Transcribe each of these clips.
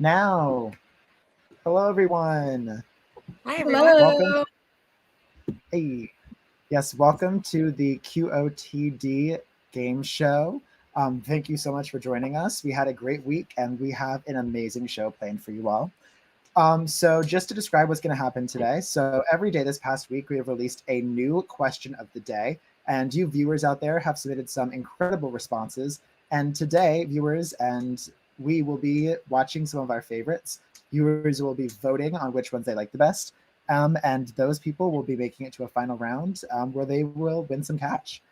Now, hello everyone. Hi, everyone. Welcome. Hello. Hey, yes, welcome to the QOTD game show. Thank you so much for joining us. We had a great week and we have an amazing show planned for you all. So just to describe what's going to happen today. So every day this past week, we have released a new question of the day. And you viewers out there have submitted some incredible responses. And today, viewers and we will be watching some of our favorites. Viewers will be voting on which ones they like the best. And those people will be making it to a final round where they will win some cash.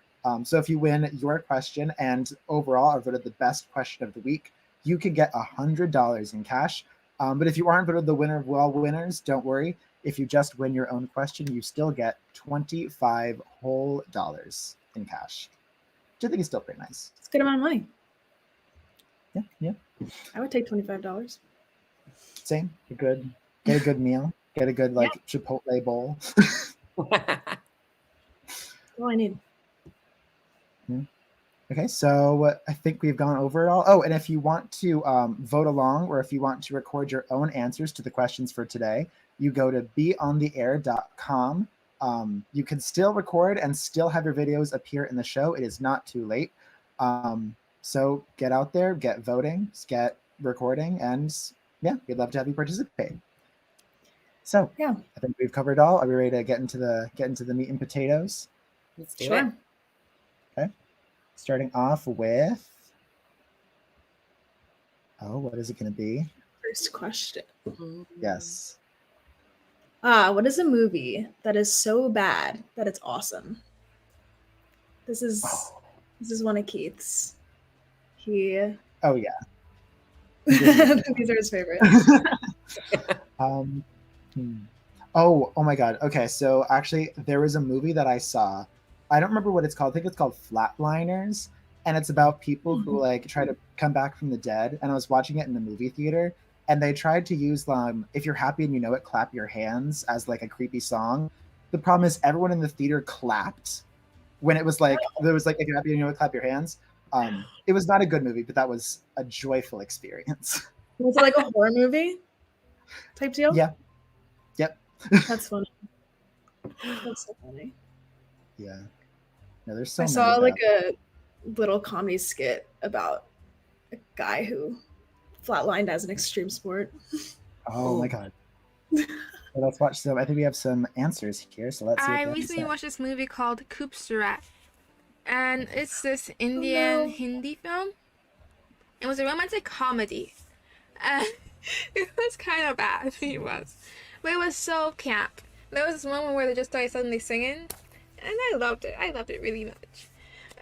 So if you win your question and overall are voted the best question of the week, you can get $100 in cash. But if you aren't voted the winner of all winners, don't worry. If you just win your own question, you still get $25 whole in cash, which I think is still pretty nice. It's a good amount of money. Yeah. I would take $25. Same. You're good. Get a good meal. Get a good Chipotle bowl. All I need. Okay, so I think we've gone over it all. Oh, and if you want to vote along or if you want to record your own answers to the questions for today, you go to BeOnTheAir.com. You can still record and still have your videos appear in the show. It is not too late. So get out there, get voting, get recording, and yeah, we'd love to have you participate. So yeah, I think we've covered it all. Are we ready to get into the meat and potatoes? Let's do it. Okay. Starting off with, what is it going to be? First question. Yes. What is a movie that is so bad that it's awesome? This is one of Keith's. Oh yeah. These are his favorites. Oh my God. Okay, so actually there was a movie that I saw. I don't remember what it's called. I think it's called Flatliners, and it's about people who like try to come back from the dead. And I was watching it in the movie theater, and they tried to use "If You're Happy and You Know It, Clap Your Hands" as like a creepy song. The problem is everyone in the theater clapped when it was like there was like "If You're Happy and You Know It, Clap Your Hands." It was not a good movie, but that was a joyful experience. Was it like a horror movie type deal? Yeah. Yep. That's funny. That's so funny. Yeah. No, there's so I saw like a little comedy skit about a guy who flatlined as an extreme sport. Oh my God. Well, let's watch some. I think we have some answers here, so let's see. I recently watched this movie called Koopsurat, and it's this Indian Hindi film. It was a romantic comedy, and it was kind of bad. It was, but it was so camp. There was this moment where they just started suddenly singing, and I loved it. I loved it really much.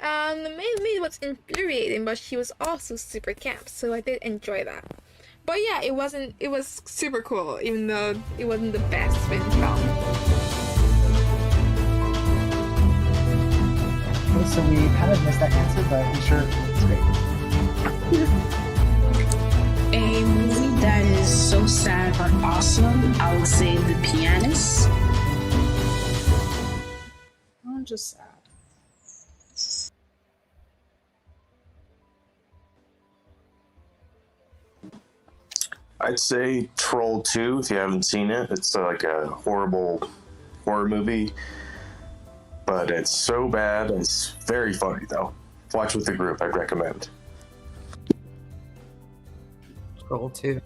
The maid was infuriating, but she was also super camp, so I did enjoy that. But yeah, it was super cool, even though it wasn't the best written film. Okay, so we kind of missed that answer, but I'm sure it's great. A movie that is so sad but awesome, I would say The Pianist. I'm just sad. I'd say Troll 2, if you haven't seen it. It's like a horrible horror movie, but it's so bad. It's very funny, though. Watch with the group, I'd recommend. Troll 2.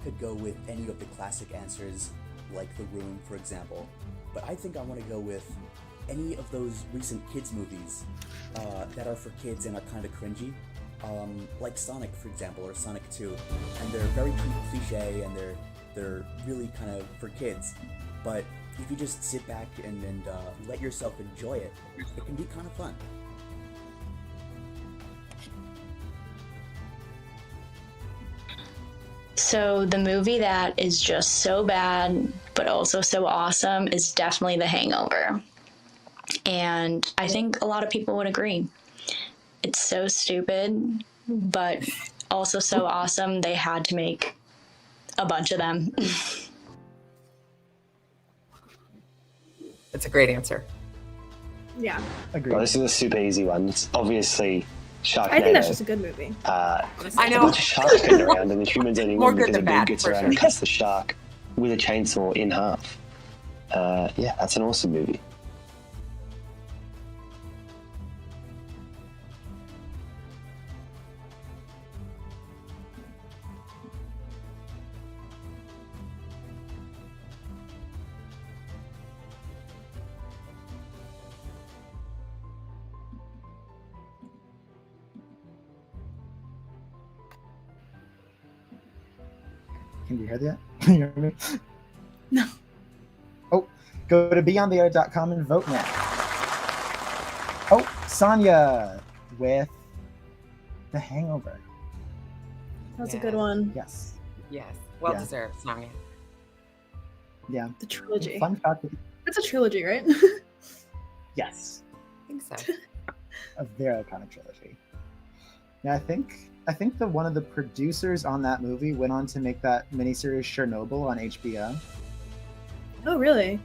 Could go with any of the classic answers, like The Room, for example, but I think I want to go with any of those recent kids movies that are for kids and are kind of cringy, like Sonic, for example, or Sonic 2, and they're very cliche and they're really kind of for kids, but if you just sit back and let yourself enjoy it, it can be kind of fun. So the movie that is just so bad, but also so awesome is definitely The Hangover. And I think a lot of people would agree. It's so stupid, but also so awesome they had to make a bunch of them. It's a great answer. Yeah. Agreed. Well, this is a super easy one. It's obviously Sharknado. I think that's just a good movie. I A know. bunch of sharks getting around, and the humans only More win good because a than dude bad, gets for around sure. and cuts the shark with a chainsaw in half. Yeah, that's an awesome movie. Can you hear that? Can you hear me? No. Oh, go to BeOnTheAir.com and vote now. Oh, Sonia with The Hangover. That's a good one. Yes. Yes. Well Yeah. deserved, Sonia. Yeah. The trilogy. Fun fact. That's a trilogy, right? Yes. I think so. A very iconic trilogy. Yeah, I think one of the producers on that movie went on to make that miniseries Chernobyl on HBO. Oh, really?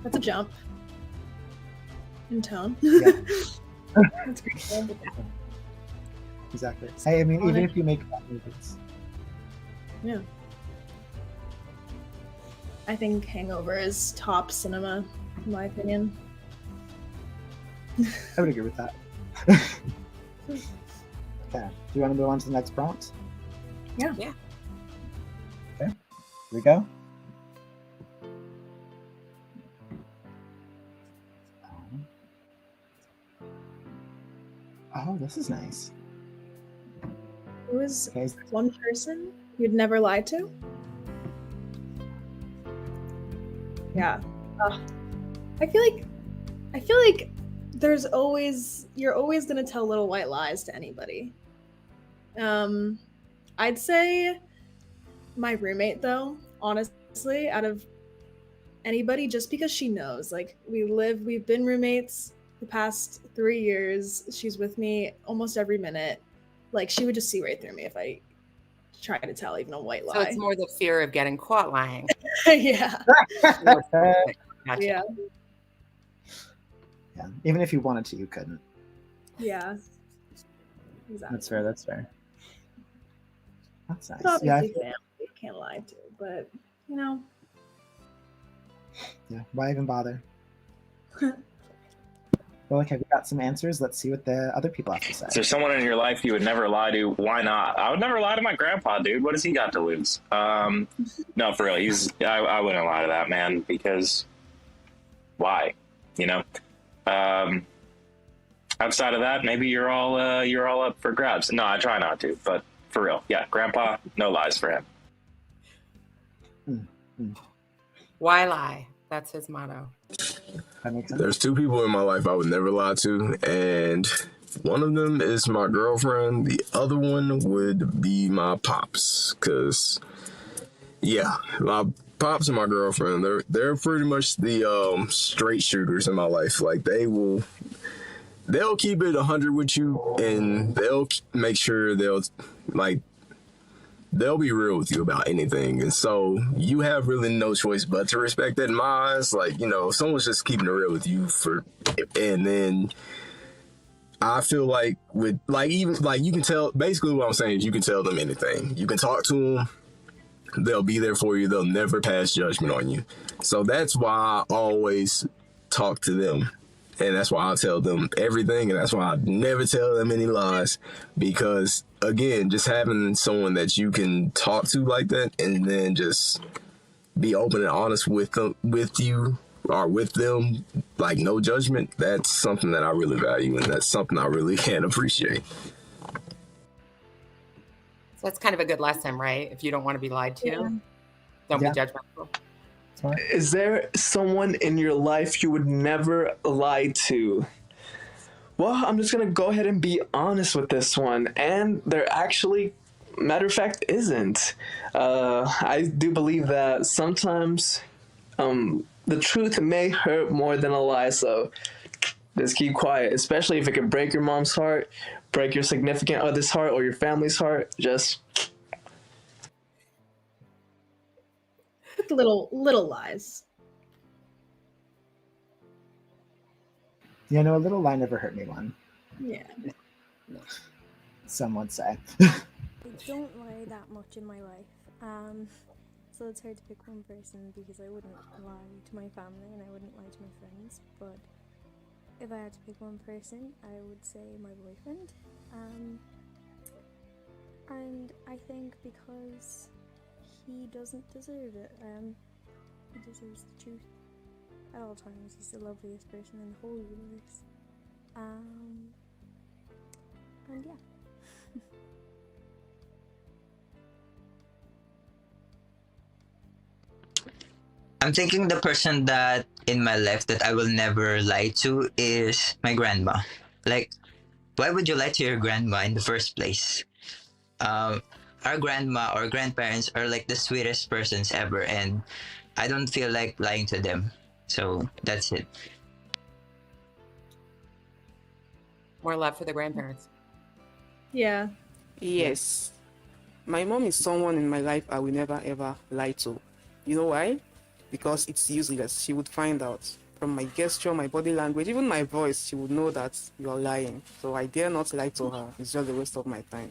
That's a jump in tone. Yeah. That's great. Exactly. Hey, I mean, even if you make bad movies. Yeah. I think Hangover is top cinema, in my opinion. I would agree with that. Okay. Do you want to move on to the next prompt? Yeah. Yeah. Okay. Here we go. Oh, this is nice. Who is Okay. one person you'd never lie to? Yeah. I feel like you're always gonna tell little white lies to anybody. I'd say my roommate though, honestly, out of anybody, just because she knows. Like we've been roommates the past 3 years. She's with me almost every minute. Like she would just see right through me if I try to tell even a white lie. So it's more the fear of getting caught lying. Yeah. Gotcha. Yeah. Yeah. Even if you wanted to, you couldn't. Yeah. Exactly. That's fair. That's fair. That's nice. Obviously, Yeah. family you can't lie to, but you know. Yeah. Why even bother? Well, okay, we got some answers. Let's see what the other people have to say. Is there someone in your life you would never lie to? Why not? I would never lie to my grandpa, dude. What has he got to lose? No, for real. I wouldn't lie to that man because why? You know. Outside of that, maybe you're all up for grabs. No, I try not to, but for real, yeah, grandpa, no lies for him. Why lie? That's his motto. That makes sense. There's two people in my life I would never lie to, and one of them is my girlfriend. The other one would be my pops, because, yeah, my pops and my girlfriend, they're pretty much the straight shooters in my life. Like, they'll keep it 100 with you, and they'll make sure they'll be real with you about anything. And so you have really no choice but to respect that in my eyes. Like, if someone's just keeping it real with you and then I feel like you can tell, basically what I'm saying is you can tell them anything. You can talk to them. They'll be there for you. They'll never pass judgment on you. So that's why I always talk to them. And that's why I tell them everything, and that's why I never tell them any lies. Because, again, just having someone that you can talk to like that and then just be open and honest with you or with them, like no judgment, that's something that I really value, and that's something I really can appreciate. So that's kind of a good lesson, right? If you don't want to be lied to, don't Yeah. be judgmental. Is there someone in your life you would never lie to? Well, I'm just going to go ahead and be honest with this one. And there actually, matter of fact, isn't. I do believe that sometimes the truth may hurt more than a lie. So just keep quiet, especially if it can break your mom's heart, break your significant other's heart, or your family's heart. Just With little lies. Yeah, no, a little lie never hurt anyone, Yeah. some would say. I don't lie that much in my life. So it's hard to pick one person because I wouldn't lie to my family and I wouldn't lie to my friends. But if I had to pick one person, I would say my boyfriend. And I think because he doesn't deserve it. He deserves the truth at all times. He's the loveliest person in the whole universe. And yeah. I'm thinking the person that in my life that I will never lie to is my grandma. Like, why would you lie to your grandma in the first place? Our grandma or grandparents are like the sweetest persons ever, and I don't feel like lying to them. So that's it. More love for the grandparents. Yeah. Yes. My mom is someone in my life I will never ever lie to. You know why? Because it's useless. She would find out from my gesture, my body language, even my voice. She would know that you're lying. So I dare not lie to her. It's just a waste of my time.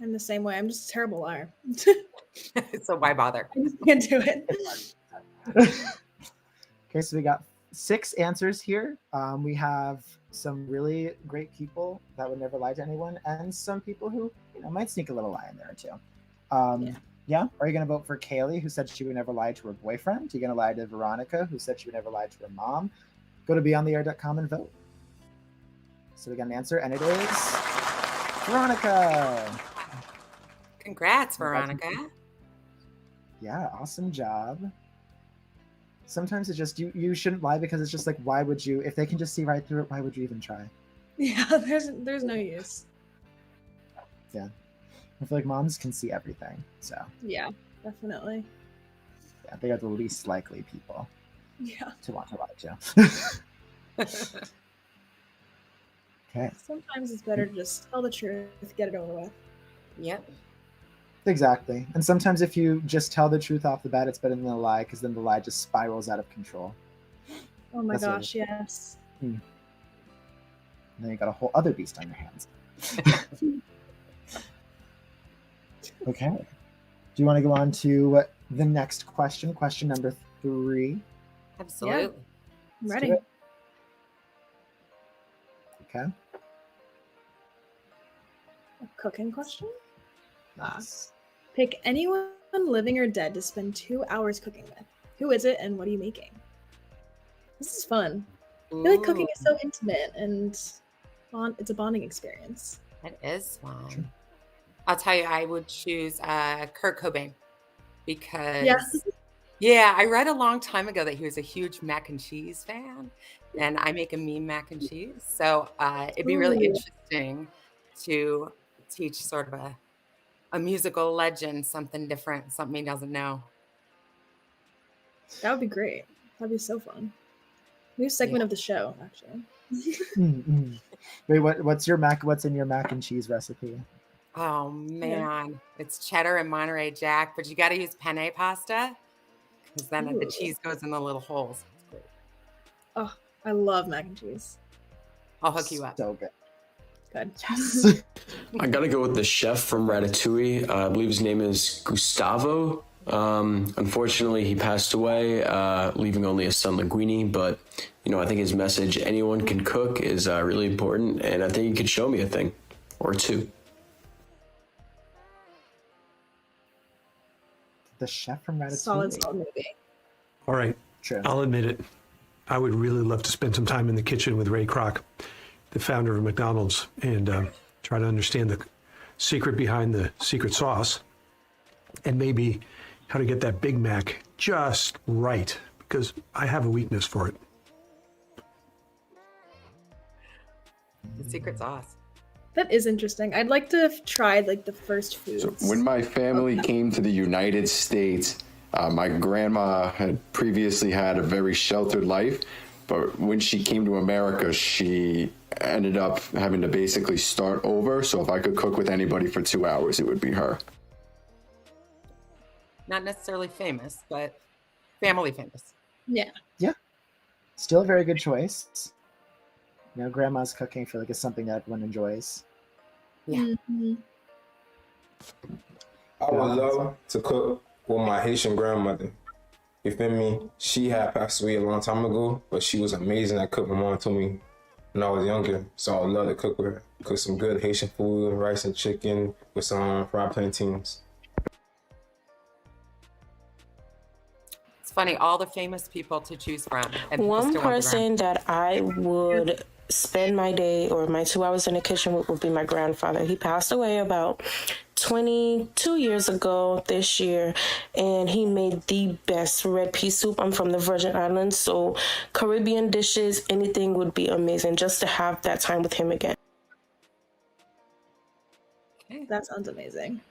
I'm the same way. I'm just a terrible liar. So why bother? I just can't do it. Okay, so we got 6 answers here. We have some really great people that would never lie to anyone, and some people who might sneak a little lie in there too. Yeah. Are you going to vote for Kaylee, who said she would never lie to her boyfriend? Are you going to lie to Veronica, who said she would never lie to her mom? Go to BeOnTheAir.com and vote. So we got an answer, and it is Veronica. Congrats, Veronica. Yeah, awesome job. Sometimes it's just you shouldn't lie because it's just like, why would you? If they can just see right through it, why would you even try? Yeah, there's no use. Yeah. I feel like moms can see everything, so Yeah, definitely. yeah, they are the least likely people Yeah. to want to lie to. Okay. Sometimes it's better to just tell the truth, get it over with. Yep. Exactly. And sometimes if you just tell the truth off the bat, it's better than a lie, because then the lie just spirals out of control. Oh my That's what gosh, yes. And then you got a whole other beast on your hands. Okay. Do you want to go on to the next question? Question number 3. Absolutely. I'm Let's ready. do it. Okay. A cooking question? Nice. Pick anyone living or dead to spend 2 hours cooking with. Who is it and what are you making? This is fun. I feel like cooking is so intimate and it's a bonding experience. It is fun. I'll tell you, I would choose Kurt Cobain because yeah, I read a long time ago that he was a huge mac and cheese fan, and I make a mean mac and cheese. So it'd be really interesting to teach sort of a musical legend something different, something he doesn't know. That would be great. That'd be so fun. New segment of the show, actually. Wait, what's in your mac and cheese recipe? Oh man, it's cheddar and Monterey Jack, but you got to use penne pasta because then the cheese goes in the little holes. It's great. Oh, I love mac and cheese. I'll hook you up. So good. Good. Yes. I gotta go with the chef from Ratatouille. I believe his name is Gustavo. Unfortunately, he passed away, leaving only his son Linguini. But I think his message, anyone can cook, is really important, and I think he could show me a thing or two. The chef from Ratatouille. Solid movie. All right. True. I'll admit it. I would really love to spend some time in the kitchen with Ray Kroc, the founder of McDonald's, and try to understand the secret behind the secret sauce and maybe how to get that Big Mac just right, because I have a weakness for it. The secret sauce. That is interesting. I'd like to have tried the first foods. So when my family came to the United States, my grandma had previously had a very sheltered life, but when she came to America, she ended up having to basically start over. So if I could cook with anybody for 2 hours, it would be her. Not necessarily famous, but family famous. Yeah. Still a very good choice. You know, grandma's cooking, I feel like, is something that everyone enjoys. Yeah. Mm-hmm. I would love to cook with my Haitian grandmother. You feel me? She had passed away a long time ago, but she was amazing at cooking. My mom told me when I was younger, so I would love to cook with her. Cook some good Haitian food, rice and chicken with some fried plantains. It's funny, all the famous people to choose from. And people One still want to person that I would spend my day or my 2 hours in the kitchen with would be my grandfather. He passed away about 22 years ago this year, and he made the best red pea soup. I'm from the Virgin Islands, so Caribbean dishes, anything would be amazing just to have that time with him again. That sounds amazing.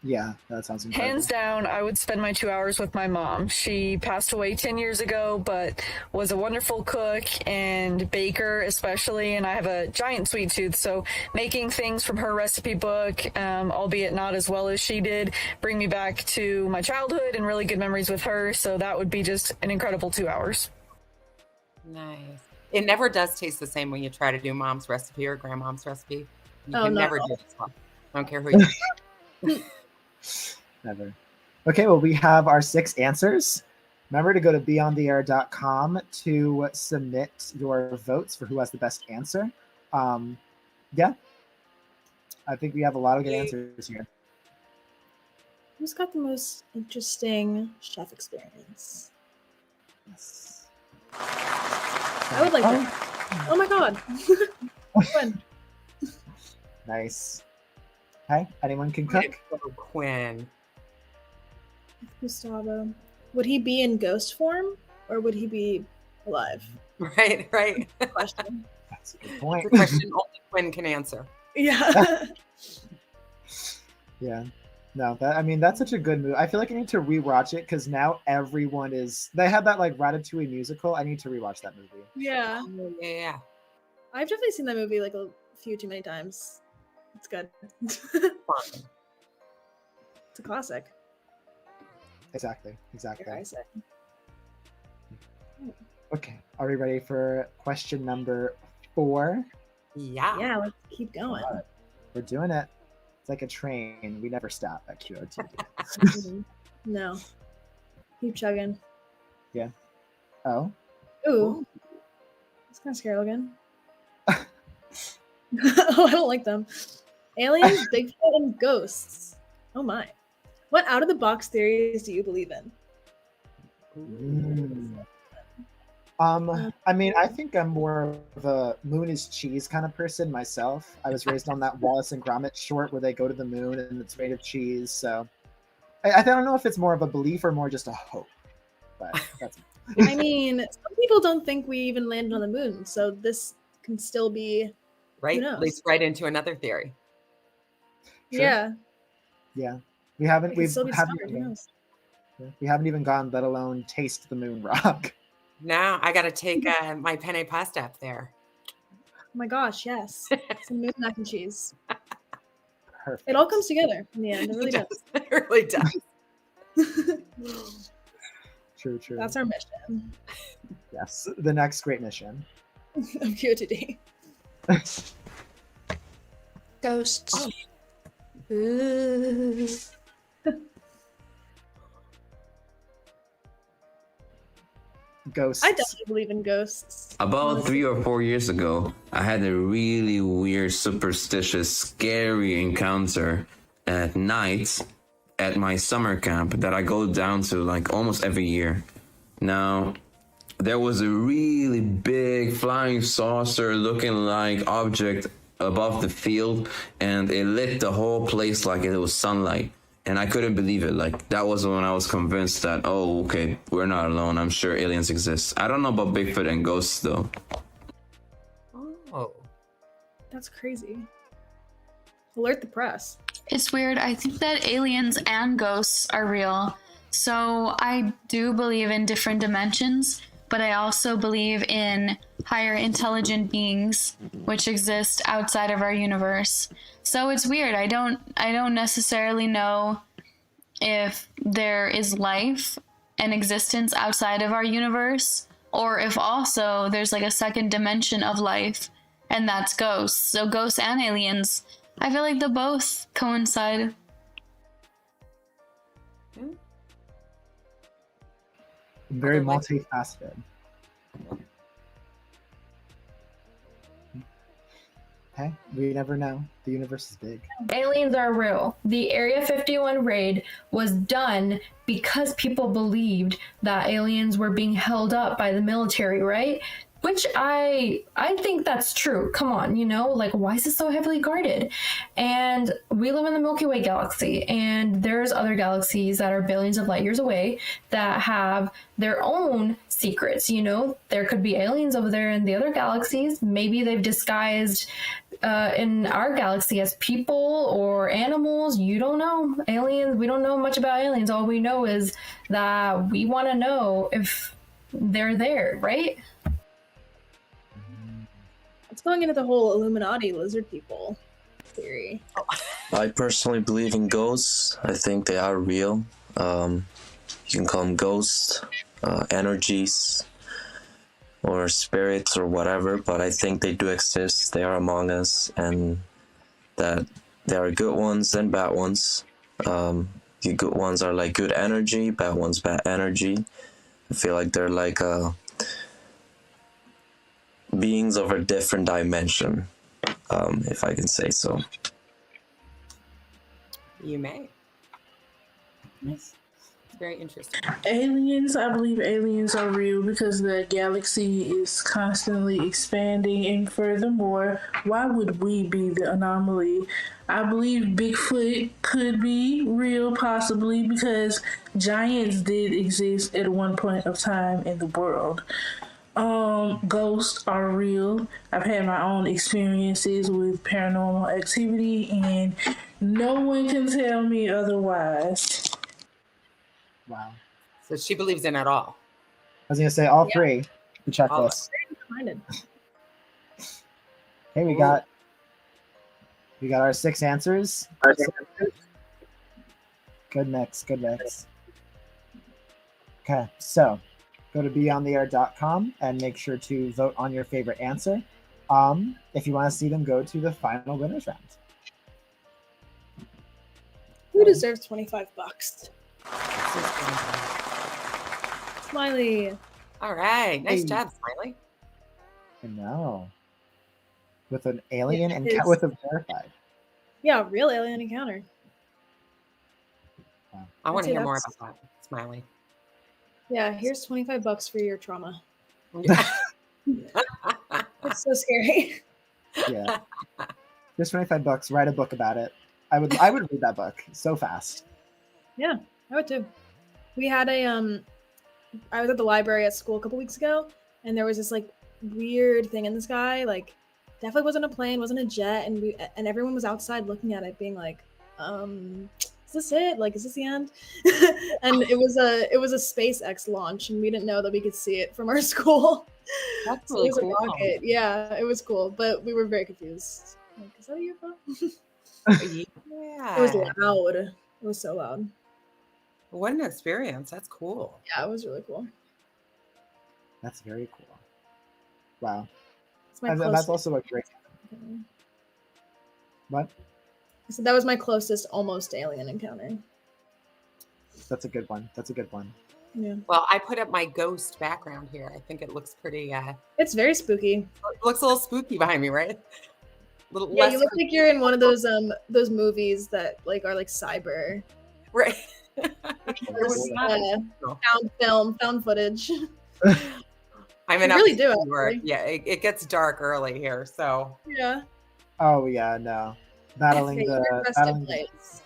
Yeah, that sounds incredible. Hands down, I would spend my 2 hours with my mom. She passed away 10 years ago, but was a wonderful cook and baker especially, and I have a giant sweet tooth, so making things from her recipe book, albeit not as well as she did, bring me back to my childhood and really good memories with her, so that would be just an incredible 2 hours. Nice. It never does taste the same when you try to do mom's recipe or grandmom's recipe. You Oh, can no. never do it as well. I don't care who you Never. Okay, well, we have our 6 answers. Remember to go to BeOnTheAir.com to submit your votes for who has the best answer. Yeah, I think we have a lot of good answers here. Who's got the most interesting chef experience? Yes. I would like to. Oh my god. Quinn. Nice. Hey, anyone can cook? Quinn. Gustavo. Would he be in ghost form or would he be alive? Right. Question. That's a good point. It's a question only Quinn can answer. Yeah. Yeah. No, that's such a good movie. I feel like I need to rewatch it because now everyone is. They had that like Ratatouille musical. I need to rewatch that movie. Yeah. Yeah. I've definitely seen that movie like a few too many times. It's good. It's a classic. Exactly. Like I said. Okay. Are we ready for question number 4? Yeah, let's keep going. All right. We're doing it. It's like a train. We never stop at QOTD. No. Keep chugging. Yeah. Oh. Ooh. It's kind of scary looking. Oh, I don't like them. Aliens, Bigfoot, and ghosts. Oh my. What out-of-the-box theories do you believe in? I mean, I think I'm more of a moon is cheese kind of person myself. I was raised on that Wallace and Gromit short where they go to the moon and it's made of cheese. So I don't know if it's more of a belief or more just a hope. But that's I mean, some people don't think we even landed on the moon, so this can still be Right? Leads right into another theory. Sure. Yeah. Yeah. We haven't It can still be started, who knows? we haven't even gone, let alone taste the moon rock. Now I got to take my penne pasta up there. Oh my gosh, yes. Some moon mac and cheese. Perfect. It all comes together in the end. It really does. It really does. True. That's our mission. Yes. The next great mission. Of QOTD. Ghosts. Ooh. Ghosts. I definitely believe in ghosts. About 3 or 4 years ago, I had a really weird, superstitious, scary encounter at night at my summer camp that I go down to like almost every year. Now, there was a really big flying saucer looking like object above the field, and it lit the whole place like it was sunlight. And I couldn't believe it. Like, that was when I was convinced that, oh, okay, we're not alone. I'm sure aliens exist. I don't know about Bigfoot and ghosts, though. Oh. That's crazy. Alert the press. It's weird. I think that aliens and ghosts are real. So I do believe in different dimensions, but I also believe in higher intelligent beings which exist outside of our universe. So it's weird. I don't necessarily know if there is life and existence outside of our universe, or if also there's like a second dimension of life, and that's ghosts. So ghosts and aliens, I feel like they both coincide. Very multifaceted. Okay, we never know. The universe is big. Aliens are real. The Area 51 raid was done because people believed that aliens were being held up by the military, right? Which I think that's true. Come on, you know, like, why is it so heavily guarded? And we live in the Milky Way galaxy, and there's other galaxies that are billions of light years away that have their own secrets. You know, there could be aliens over there in the other galaxies. Maybe they've disguised in our galaxy as people or animals. You don't know. Aliens, we don't know much about aliens. All we know is that we want to know if they're there, right? It's going into the whole Illuminati lizard people theory. I personally believe in ghosts. I think they are real. You can call them ghosts, energies, or spirits, or whatever, but I think they do exist. They are among us, and that there are good ones and bad ones. The good ones are like good energy, bad ones bad energy. I feel like they're like beings of a different dimension, if I can say so. You may. Nice. Very interesting. Aliens, I believe aliens are real because the galaxy is constantly expanding, and furthermore, why would we be the anomaly? I believe Bigfoot could be real, possibly, because giants did exist at one point of time in the world. Ghosts are real. I've had my own experiences with paranormal activity, and no one can tell me otherwise. Wow. So she believes in it all. I was going to say all three, the checklist. Hey, we got our 6 answers. Good mix, good mix. Okay, so go to BeOnTheAir.com and make sure to vote on your favorite answer. If you want to see them go to the final winners round. Who deserves $25? Smiley. All right. Nice job, Smiley. I know. With an alien and It's- with a verified. Yeah, real alien encounter. I want to I'd say hear more that's- about that, Smiley. Yeah, here's $25 for your trauma. It's so scary. Yeah. Just $25. Write a book about it. I would read that book so fast. Yeah, I would too. We had I was at the library at school a couple weeks ago, and there was this like weird thing in the sky. Like, definitely wasn't a plane, wasn't a jet, and everyone was outside looking at it, being like, "Is this it? Like, is this the end?" And it was a SpaceX launch, and we didn't know that we could see it from our school. That's So really it was cool. a rocket. Yeah, it was cool, but we were very confused. Like, is that a UFO? Yeah. It was loud. It was so loud. What an experience. That's cool. Yeah, it was really cool. That's very cool. Wow. It's my And that's closest- also a great. What? I said that was my closest almost alien encounter. That's a good one. That's a good one. Yeah. Well, I put up my ghost background here. I think it looks pretty. It's very spooky. It looks a little spooky behind me, right? Little Yeah, less you look like you're in one of those movies that like are like cyber. Right. Found footage. I'm in You really do, upstate New York. actually. Yeah, it gets dark early here, so Yeah. Oh yeah, no. Battling Hey, the you're dressed in battling the, lights.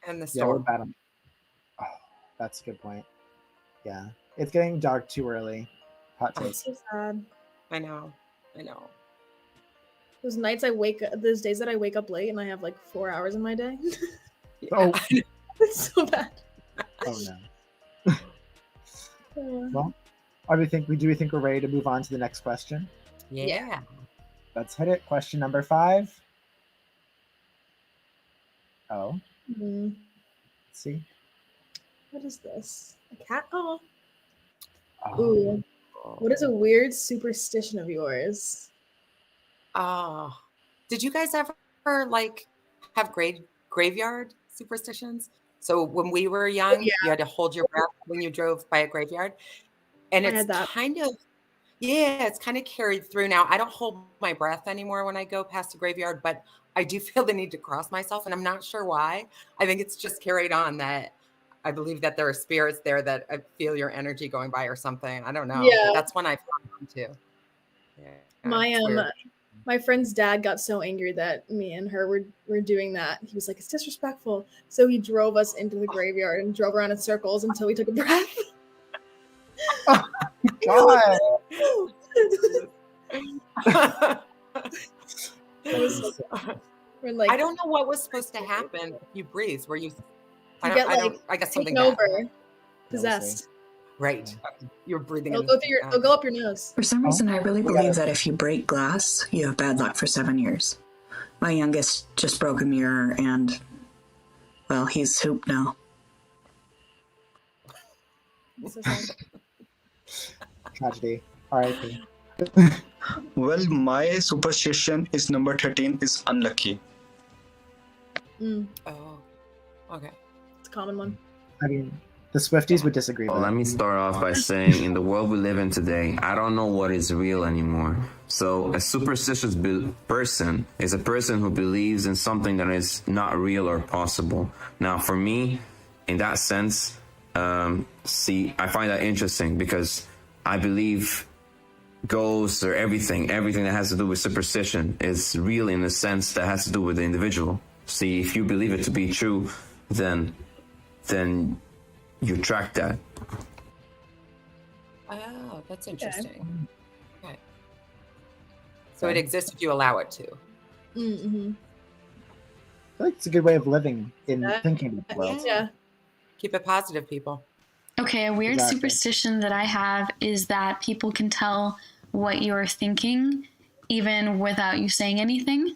and the yeah, we're storm. battling. Oh, that's a good point. Yeah, it's getting dark too early. Hot take. It's so sad. I know. Those days that I wake up late and I have like 4 hours in my day. Oh, It's so bad. oh no. Well, do we think we're ready to move on to the next question? Yeah. Let's hit it. Question number 5. Oh, Mhm. let's see. What is this? A cat? Oh. Ooh. What is a weird superstition of yours? Oh, did you guys ever like have graveyard superstitions? So when we were young, you had to hold your breath when you drove by a graveyard, and I it's had that. it's kind of carried through now. I don't hold my breath anymore when I go past a graveyard, but I do feel the need to cross myself, and I'm not sure why. I think it's just carried on that I believe that there are spirits there that feel your energy going by or something. I don't know, Yeah. but that's one I've found too. Yeah, it's weird. My friend's dad got so angry that me and her were doing that. He was like, "It's disrespectful." So he drove us into the graveyard and drove around in circles until we took a breath. God. I don't know what was supposed to happen if you breathe. Were you? I guess something taken bad. over, possessed. Right. You're breathing. They'll go up your nose. For some reason, I really believe that if you break glass, you have bad luck for 7 years. My youngest just broke a mirror and, well, he's hooped now. Tragedy. R.I.P. Well, my superstition is number 13 is unlucky. Oh, okay. It's a common one. I mean, the Swifties would disagree. Well, let me start off by saying, in the world we live in today, I don't know what is real anymore. So a superstitious person is a person who believes in something that is not real or possible. Now, for me, in that sense, I find that interesting because I believe ghosts or everything that has to do with superstition is real in the sense that has to do with the individual. See, if you believe it to be true, then you track that. Oh, that's interesting. Okay. So it exists if you allow it to. Mm-hmm. I feel like it's a good way of living in thinking of the world. Yeah. Keep it positive, people. Okay, a weird superstition that I have is that people can tell what you're thinking even without you saying anything.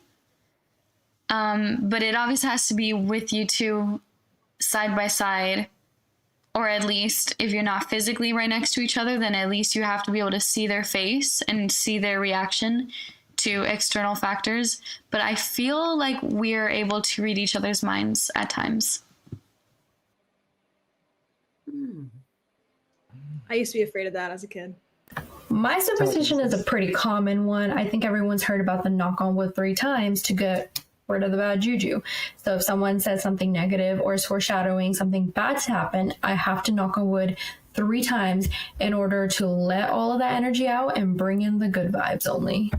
But it obviously has to be with you two side by side, or at least if you're not physically right next to each other, then at least you have to be able to see their face and see their reaction to external factors. But I feel like we're able to read each other's minds at times. I used to be afraid of that as a kid. My superstition is a pretty common one. I think everyone's heard about the knock on wood 3 times to get rid of the bad juju. So if someone says something negative or is foreshadowing something bad to happen, I have to knock on wood 3 times in order to let all of that energy out and bring in the good vibes only.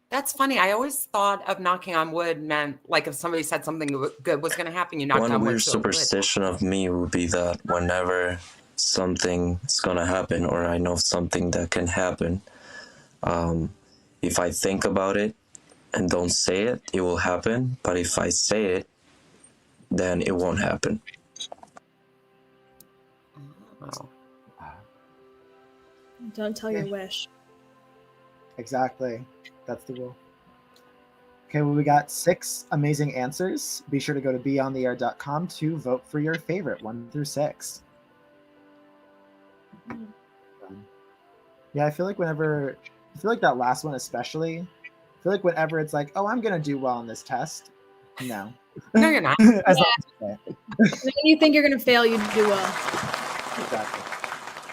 That's funny. I always thought of knocking on wood meant like if somebody said something good was going to happen, you knocked on wood. One weird superstition of me would be that whenever something is going to happen or I know something that can happen, if I think about it and don't say it, it will happen. But if I say it, then it won't happen. Oh. Don't tell your wish. Exactly. That's the rule. Okay, well, we got 6 amazing answers. Be sure to go to BeOnTheAir.com to vote for your favorite 1 through 6. Yeah, I feel like that last one especially, I feel like whenever it's like, oh, I'm going to do well on this test. No. No, you're not. As long as you say. When you think you're going to fail, you do well. Exactly.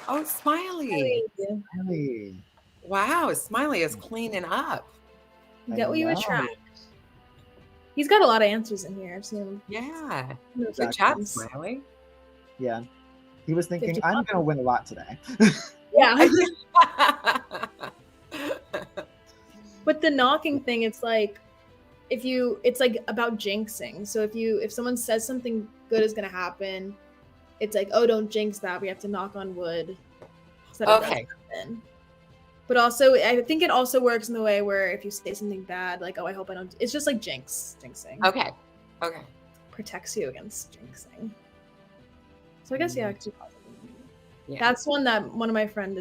Oh, Smiley. Smiley. Wow, Smiley is cleaning up. You get what you attract. He's got a lot of answers in here. I've seen him. Yeah. Exactly. Good job, Smiley. Yeah. He was thinking, I'm going to win a lot today. Yeah. With the knocking thing, it's like it's like about jinxing. So if someone says something good is going to happen, it's like, oh, don't jinx that. We have to knock on wood. So that it doesn't happen. But also, I think it also works in the way where if you say something bad, like, oh, I hope I don't. It's just like jinxing. Okay. Protects you against jinxing. So I guess actually, yeah. That's one that one of my friends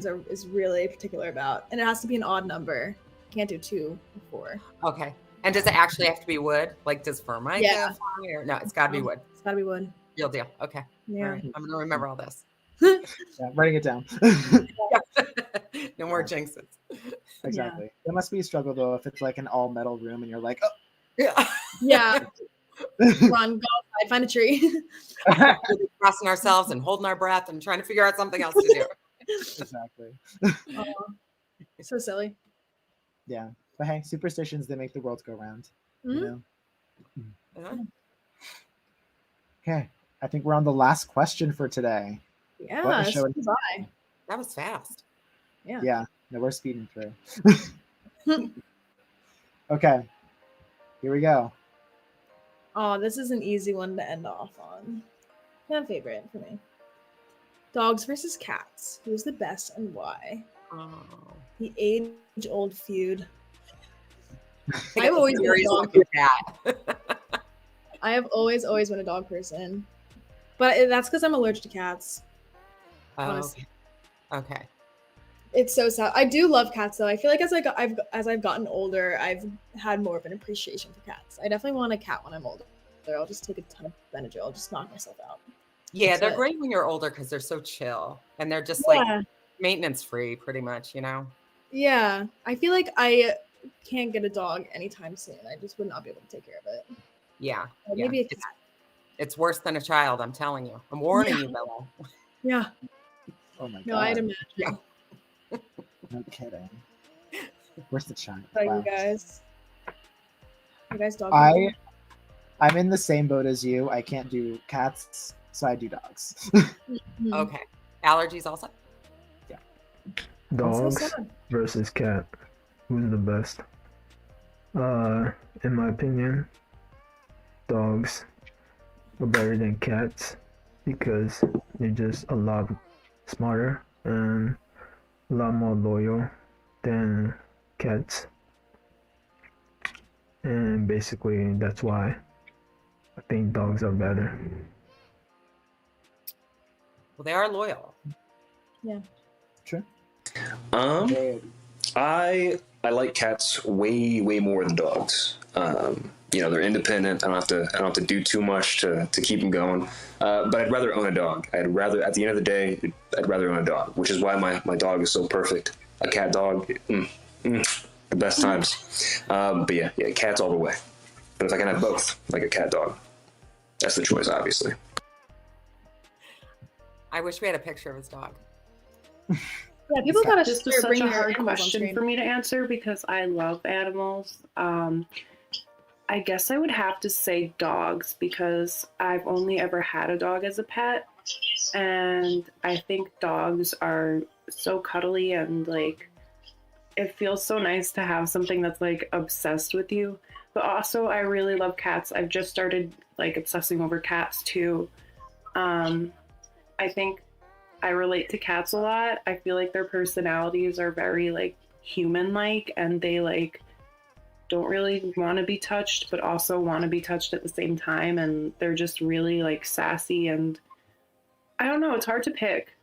is really particular about, and it has to be an odd number. Can't do 2 or 4. Okay. And does it actually have to be wood? Like, does Formica fly? No, it's got to be wood. It's got to be wood. Real deal. Okay. Yeah. All right. I'm going to remember all this. Yeah, writing it down. No more jinxes. Exactly. It must be a struggle though if it's like an all metal room and you're like, oh. Yeah. Run, go outside, find a tree. We're crossing ourselves and holding our breath and trying to figure out something else to do. Exactly. So silly. Yeah. But hey, superstitions, they make the world go round. You know? Yeah. Okay. I think we're on the last question for today. Yeah, What a show. That was fast. Yeah. Yeah. No, we're speeding through. Okay. Here we go. Oh, this is an easy one to end off on. Fan favorite for me. Dogs versus cats. Who's the best and why? Oh. The age-old feud. I've I've always been a dog like a cat. I have always been a dog person. But that's because I'm allergic to cats. Honestly. Okay. It's so sad. I do love cats though. I feel like as I've gotten older, I've had more of an appreciation for cats. I definitely want a cat when I'm older. I'll just take a ton of Benadryl. I'll just knock myself out. Yeah, they're great when you're older because they're so chill and they're just like maintenance free, pretty much. You know. Yeah, I feel like I can't get a dog anytime soon. I just would not be able to take care of it. Yeah. Or maybe a cat. It's worse than a child. I'm telling you. I'm warning you, Bella. Yeah. Oh my god. No, I'd imagine. Yeah. No kidding. Where's the child? But Wow. you guys dog. I'm in the same boat as you. I can't do cats, so I do dogs. Okay. Allergies also? Yeah. Dogs versus cat. Who's the best? In my opinion, dogs are better than cats because they're just a lot smarter and a lot more loyal than cats. And basically that's why I think dogs are better. Well, they are loyal. Yeah. True. I like cats way more than dogs. They're independent. I don't have to do too much to keep them going. But I'd rather own a dog. At the end of the day, I'd rather own a dog, which is why my dog is so perfect. A cat dog, the best times. But yeah, cats all the way. But if I can have both, like a cat dog, that's the choice, obviously. I wish we had a picture of his dog. Yeah, people gotta This was start such bringing a their hard animals on question screen. for me to answer because I love animals. I guess I would have to say dogs because I've only ever had a dog as a pet, and I think dogs are so cuddly and like it feels so nice to have something that's like obsessed with you. But also I really love cats. I've just started like obsessing over cats too. I think I relate to cats a lot. I feel like their personalities are very like human-like and they like don't really want to be touched but also want to be touched at the same time, and they're just really like sassy, and I don't know, it's hard to pick.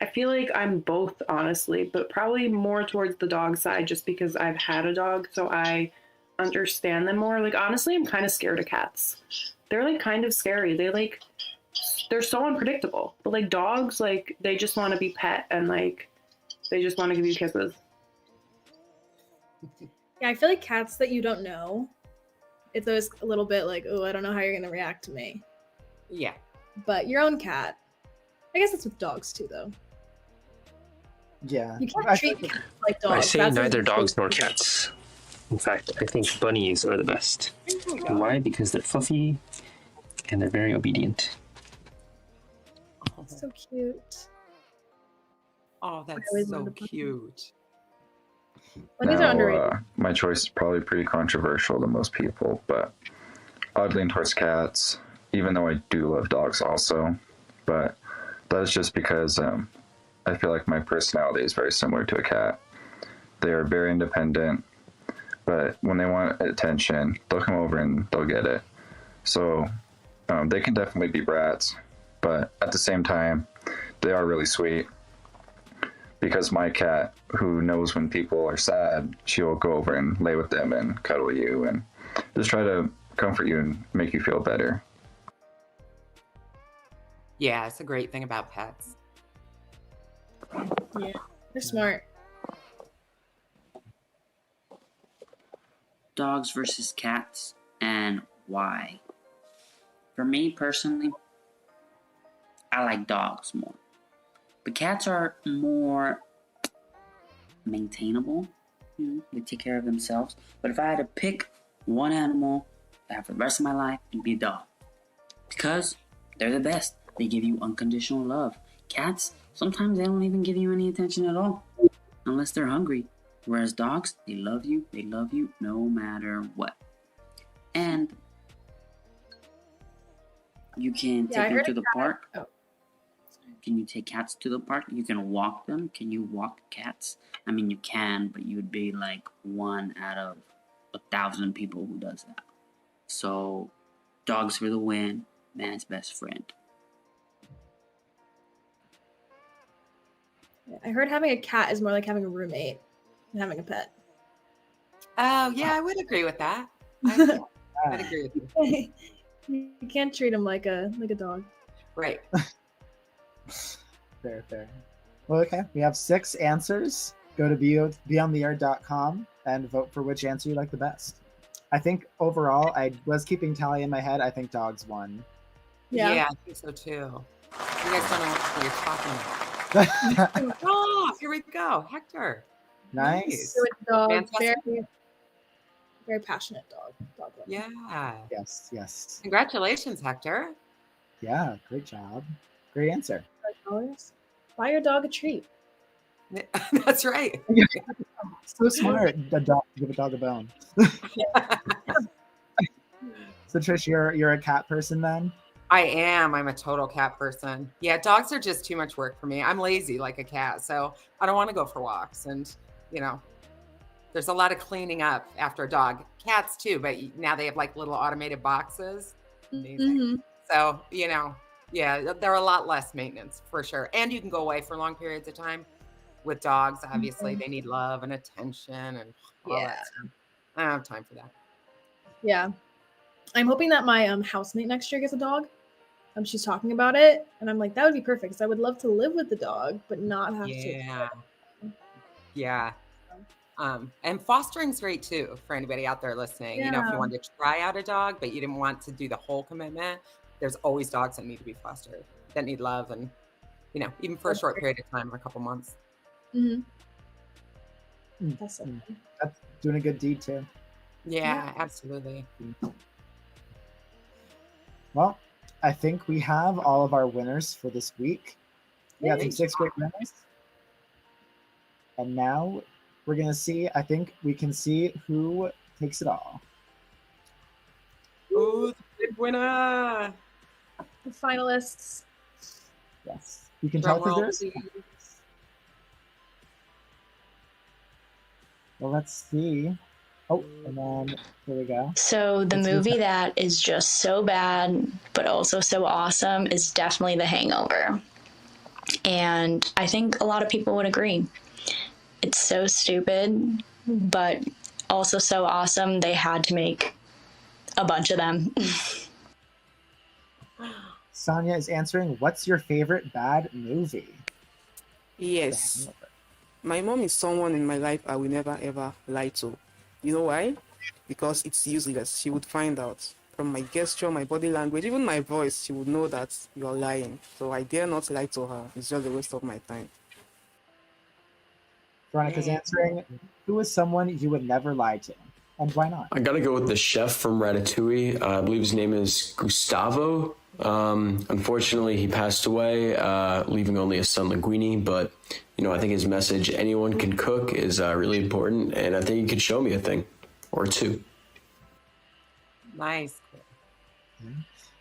I feel like I'm both, honestly, but probably more towards the dog side just because I've had a dog, so I understand them more. Like honestly, I'm kind of scared of cats. They're like kind of scary. They're so unpredictable. But like dogs, like they just want to be pet and like they just want to give you kisses. Yeah, I feel like cats that you don't know, it's always a little bit like, oh, I don't know how you're gonna react to me. Yeah. But your own cat, I guess it's with dogs too, though. Yeah. You can't treat cats like dogs. I say That's neither like- dogs nor cats. In fact, I think bunnies are the best. And why? Because they're fluffy and they're very obedient. So cute. Oh, that's always so wanted a bunny. cute. Bunnies are underrated. My choice is probably pretty controversial to most people, but I would lean towards cats, even though I do love dogs also. But that's just because I feel like my personality is very similar to a cat. They are very independent, but when they want attention, they'll come over and they'll get it. So they can definitely be brats, but at the same time, they are really sweet. Because my cat, who knows when people are sad, she will go over and lay with them and cuddle you and just try to comfort you and make you feel better. Yeah, it's a great thing about pets. Yeah, they're smart. Dogs versus cats, and why? For me personally, I like dogs more. But cats are more maintainable. They take care of themselves. But if I had to pick one animal to have for the rest of my life, it'd be a dog. Because they're the best. They give you unconditional love. Cats, sometimes they don't even give you any attention at all. Unless they're hungry. Whereas dogs, they love you no matter what. And you can take them to the park. Oh. Can you take cats to the park? You can walk them. Can you walk cats? I mean, you can, but you would be like 1 out of 1,000 people who does that. So, dogs for the win, man's best friend. I heard having a cat is more like having a roommate than having a pet. Oh, yeah, I would agree with that. I'd agree with you. You can't treat him like a dog. Right. Fair. Well, okay. We have 6 answers. Go to BeOnTheAir.com and vote for which answer you like the best. I think overall, I was keeping tally in my head. I think dogs won. Yeah, I think so too. You guys don't know what you're talking about. Oh, here we go. Hector. Nice. Dog. Fantastic. Very passionate dog. Yeah. Yes. Congratulations, Hector. Yeah, great job. Great answer. Buy your dog a treat. That's right. So smart. Give a dog a bone. So Trish, you're a cat person then? I am. I'm a total cat person. Yeah, dogs are just too much work for me. I'm lazy like a cat, so I don't want to go for walks. And, there's a lot of cleaning up after a dog. Cats too, but now they have like little automated boxes. Amazing. Mm-hmm. So, yeah, they're a lot less maintenance for sure. And you can go away for long periods of time. With dogs, obviously, they need love and attention and all that stuff. I don't have time for that. Yeah. I'm hoping that my housemate next year gets a dog. She's talking about it, and I'm like, that would be perfect because I would love to live with the dog, but not have to. Yeah. And fostering's great too for anybody out there listening. If you wanted to try out a dog, but you didn't want to do the whole commitment, there's always dogs that need to be fostered, that need love, and even for a short period of time, or a couple months. Mm-hmm. That's doing a good deed too. Yeah, absolutely. Well, I think we have all of our winners for this week. We had some 6 great winners. And now we're going to see, I think we can see who takes it all. Ooh, the big winner. The finalists. Yes. You can tell because there's... Well, let's see. Oh, and then here we go. So the movie that is just so bad, but also so awesome is definitely The Hangover. And I think a lot of people would agree. It's so stupid, but also so awesome. They had to make a bunch of them. Sonia is answering, what's your favorite bad movie? Yes. My mom is someone in my life I will never ever lie to. You know why? Because it's useless. She would find out. From my gesture, my body language, even my voice, she would know that you are lying. So I dare not lie to her. It's just a waste of my time. Veronica's answering, who is someone you would never lie to? And why not? I gotta go with the chef from Ratatouille. I believe his name is Gustavo. Unfortunately, he passed away, leaving only his son Linguini. But, I think his message, anyone can cook, is really important. And I think he could show me a thing or two. Nice.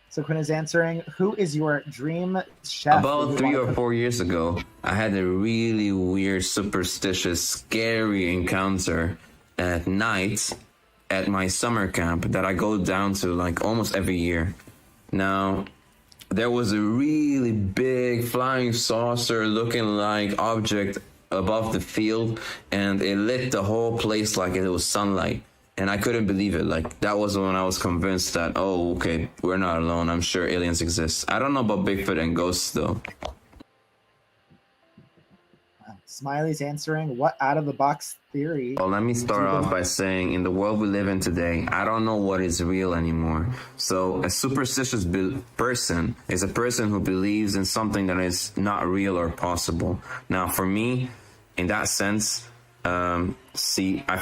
So Quinn is answering, who is your dream chef? About 3 or 4 years ago, I had a really weird, superstitious, scary encounter at night at my summer camp that I go down to like almost every year. Now, there was a really big flying saucer looking like object above the field, and it lit the whole place like it was sunlight. And I couldn't believe it. Like, that was when I was convinced that, oh, okay, we're not alone. I'm sure aliens exist. I don't know about Bigfoot and ghosts, though. Smiley's answering, what out of the box theory? Well, let me start off by saying in the world we live in today, I don't know what is real anymore. So a superstitious person is a person who believes in something that is not real or possible. Now, for me, in that sense, I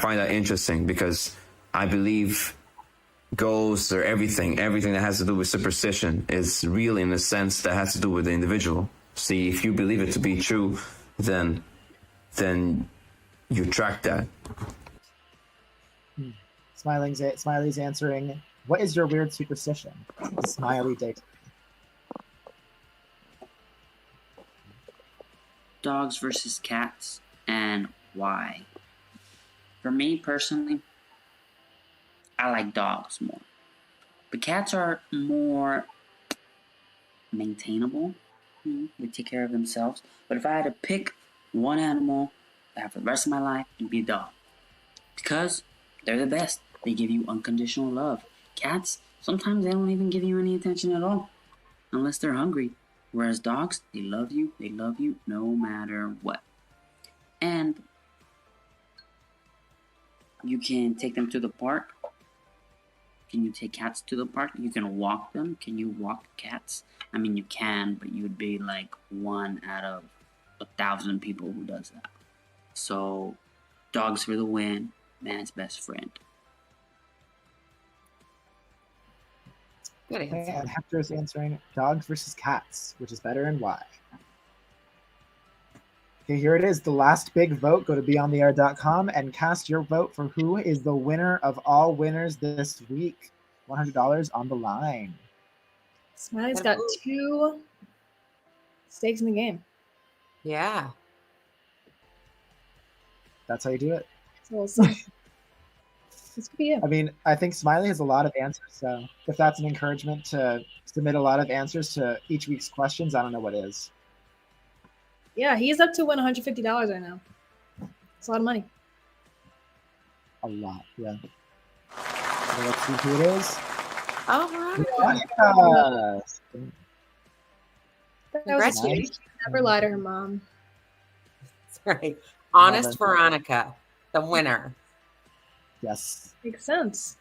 find that interesting because I believe ghosts or everything that has to do with superstition is real in the sense that has to do with the individual. See, if you believe it to be true, then you track that. Smiley's answering, what is your weird superstition? Smiley date. Dogs versus cats, and why? For me personally, I like dogs more. But cats are more maintainable. They take care of themselves. But if I had to pick one animal to have for the rest of my life, it'd be a dog. Because they're the best. They give you unconditional love. Cats, sometimes they don't even give you any attention at all. Unless they're hungry. Whereas dogs, they love you no matter what. And you can take them to the park. Can you take cats to the park? You can walk them. Can you walk cats? I mean, you can, but you would be like 1 out of 1,000 people who does that. So, dogs for the win. Man's best friend. Good answer. And Hector's answering, dogs versus cats, which is better and why? Okay, here it is. The last big vote. Go to BeOnTheAir.com and cast your vote for who is the winner of all winners this week. $100 on the line. Smiley's got 2 stakes in the game. Yeah. That's how you do it. So we'll see. This could be you. I mean, I think Smiley has a lot of answers, so if that's an encouragement to submit a lot of answers to each week's questions, I don't know what is. Yeah, he's up to win $150 right now. It's a lot of money. A lot, yeah. So let's see who it is. All right. Congratulations. She never lie to her mom. That's right. Honest Veronica, the winner. Yes. Makes sense.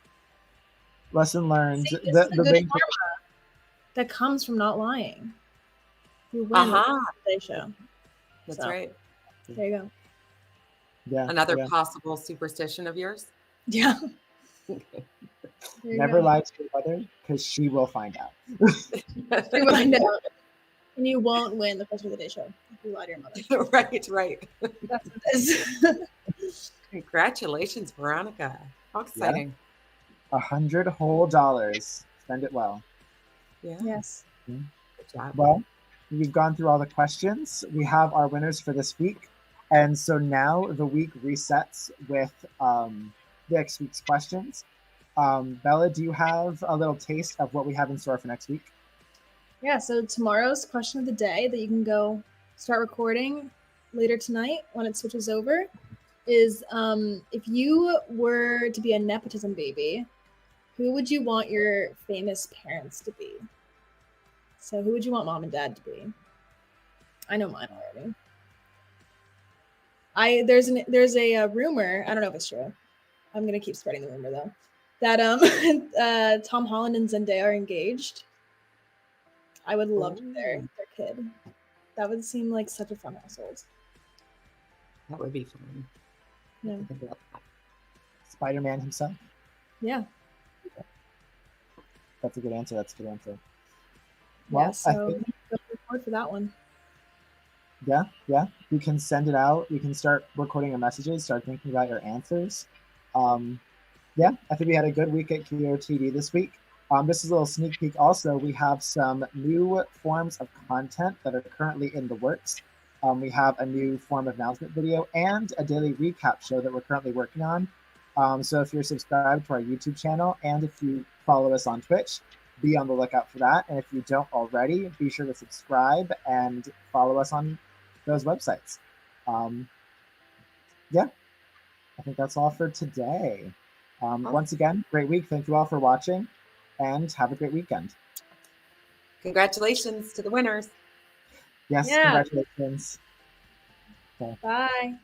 Lesson learned. See, The good big karma that comes from not lying. You win the Today Show. That's right. There you go. Yeah. Another possible superstition of yours? Yeah. Never lie to your mother because she will find out. She will find out. And you won't win the Question of the Day Show if you lie to your mother. Right. That's what it is. Congratulations, Veronica. How exciting. Yeah. $100 whole dollars. Spend it well. Yeah. Yes. Good job. Well, we've gone through all the questions. We have our winners for this week. And so now the week resets with next week's questions. Bella, do you have a little taste of what we have in store for next week? Yeah, so tomorrow's question of the day that you can go start recording later tonight when it switches over is if you were to be a nepotism baby, who would you want your famous parents to be? So who would you want mom and dad to be? I know mine already. There's a rumor, I don't know if it's true. I'm gonna keep spreading the rumor though, that Tom Holland and Zendaya are engaged. I would love to be their kid. That would seem like such a fun household. That would be fun. Yeah. Spider-Man himself? Yeah. That's a good answer. Well, Yeah, so go record for that one. Yeah. You can send it out. You can start recording your messages, start thinking about your answers. Yeah, I think we had a good week at QOTD this week. This is a little sneak peek also. We have some new forms of content that are currently in the works. We have a new form of announcement video and a daily recap show that we're currently working on. So if you're subscribed to our YouTube channel and if you follow us on Twitch, be on the lookout for that. And if you don't already, be sure to subscribe and follow us on those websites. Yeah, I think that's all for today. Once again, great week. Thank you all for watching and have a great weekend. Congratulations to the winners. Yes, congratulations. Bye.